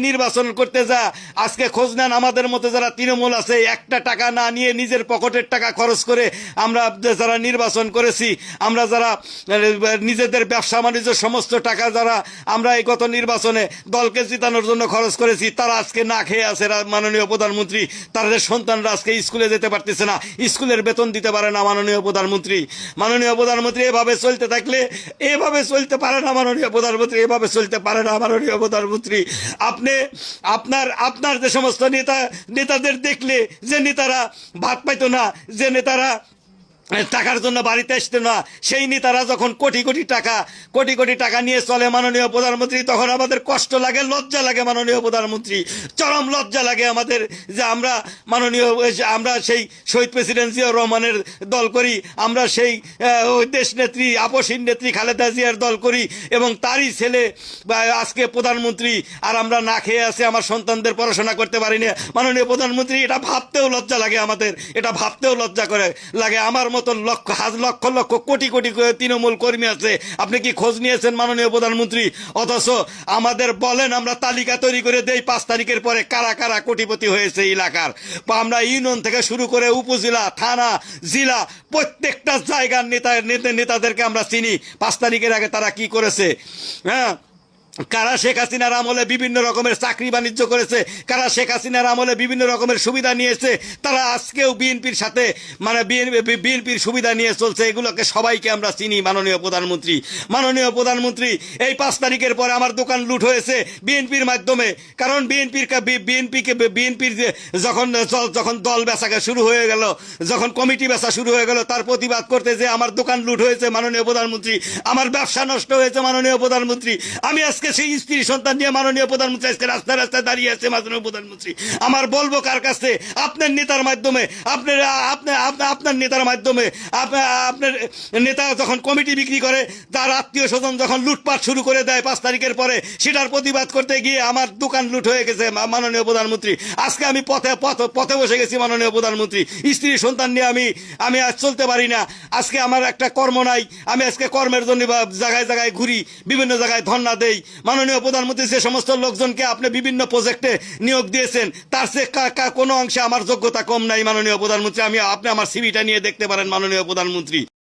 নির্বাচন করতে যা আজকে খোঁজ নেন আমাদের মতো যারা তৃণমূল আছে, একটা টাকা না নিয়ে নিজের পকেটের টাকা খরচ করে আমরা যারা নির্বাচন করেছি, আমরা যারা নিজেদের ব্যবসা বাণিজ্য সমস্ত টাকা যারা আমরা এই গত নির্বাচনে দলকে জিতানোর জন্য খরচ করেছি, তারা আজকে না খেয়ে আছে। মাননীয় প্রধানমন্ত্রী, তাদের সন্তানরা আজকে স্কুলে যেতে পারতেছে না, স্কুলের বেতন দিতে পারে না। মাননীয় প্রধানমন্ত্রী, মাননীয় প্রধানমন্ত্রী, এভাবে চলতে থাকলে এভাবে চলতে পারে না। মাননীয় প্রধানমন্ত্রী, এভাবে চলতে পারে না। মাননীয় প্রধানমন্ত্রী, আপনি আপনার যে সমস্ত নেতাদের দেখলে যে নেতারা ভাত পাইতো না, যে নেতারা টাকার জন্য বাড়িতে আসতো না, সেই নেতারা যখন কোটি কোটি টাকা নিয়ে চলে মাননীয় প্রধানমন্ত্রী, তখন আমাদের কষ্ট লাগে, লজ্জা লাগে। মাননীয় প্রধানমন্ত্রী, চরম লজ্জা লাগে আমাদের যে আমরা সেই শহীদ প্রেসিডেন্ট জিয়াউর রহমানের দল করি, আমরা সেই দেশ নেত্রী আপসীন নেত্রী খালেদা জিয়ার দল করি, এবং তারই ছেলে আজকে প্রধানমন্ত্রী, আর আমরা না খেয়ে আছি, আমার সন্তানদের পড়াশোনা করতে পারি না। মাননীয় প্রধানমন্ত্রী, এটা ভাবতেও লজ্জা লাগে আমাদের, এটা ভাবতেও লজ্জা লাগে। আমার মতো লক্ষ লক্ষ কোটি তৃণমূল কর্মী আছে, আপনি কি খোঁজ নিয়েছেন মাননীয় প্রধানমন্ত্রী? অথচ আমাদের বলেন, আমরা তালিকা তৈরি করে দেই 5 তারিখের পরে কারা কারা কোটিপতি হয়েছে এলাকার। আমরা ইউনিয়ন থেকে শুরু করে উপজেলা, থানা, জেলা, প্রত্যেকটা জায়গার নেতাদেরকে আমরা চিনি। 5 তারিখের আগে তারা কি করেছে, হ্যাঁ, কারা শেখ হাসিনার আমলে বিভিন্ন রকমের চাকরি বাণিজ্য করেছে, কারা শেখ হাসিনার আমলে বিভিন্ন রকমের সুবিধা নিয়েছে, তারা আজকেও বিএনপির সাথে বিএনপির সুবিধা নিয়ে চলছে। এগুলোকে সবাইকে আমরা চিনি। মাননীয় প্রধানমন্ত্রী, এই 5 তারিখের পরে আমার দোকান লুট হয়েছে বিএনপির মাধ্যমে। কারণ বিএনপির যখন দল বেচা শুরু হয়ে গেল, যখন কমিটি বেচা শুরু হয়ে গেল, তার প্রতিবাদ করতে যে আমার দোকান লুট হয়েছে মাননীয় প্রধানমন্ত্রী, আমার ব্যবসা নষ্ট হয়েছে মাননীয় প্রধানমন্ত্রী। আমি আজকে সেই স্ত্রী সন্তান নিয়ে মাননীয় প্রধানমন্ত্রী আজকে রাস্তায় দাঁড়িয়ে আছে। মাননীয় প্রধানমন্ত্রী, আমার বলবো কার কাছে? আপনার নেতার মাধ্যমে, আপনার নেতার মাধ্যমে। আপনার নেতা যখন কমিটি বিক্রি করে, তার আত্মীয় স্বজন যখন লুটপাট শুরু করে দেয় 5 তারিখের পরে, সেটার প্রতিবাদ করতে গিয়ে আমার দোকান লুট হয়ে গেছে মাননীয় প্রধানমন্ত্রী। আজকে আমি পথে বসে গেছি মাননীয় প্রধানমন্ত্রী। স্ত্রী সন্তান নিয়ে আমি আজ চলতে পারি না। আজকে আমার একটা কর্ম নাই, আমি আজকে কর্মের জন্য জায়গায় জায়গায় ঘুরি, বিভিন্ন জায়গায় ধর্ণা দেই। মাননীয় প্রধানমন্ত্রী, যে সমস্ত লোকজনকে আপনি বিভিন্ন প্রজেক্টে নিয়োগ দিয়েছেন, তার সে কোনো অংশে আমার যোগ্যতা কম নাই। মাননীয় প্রধানমন্ত্রী, আপনি আমার সিভিটা নিয়ে দেখতে পারেন। মাননীয় প্রধানমন্ত্রী।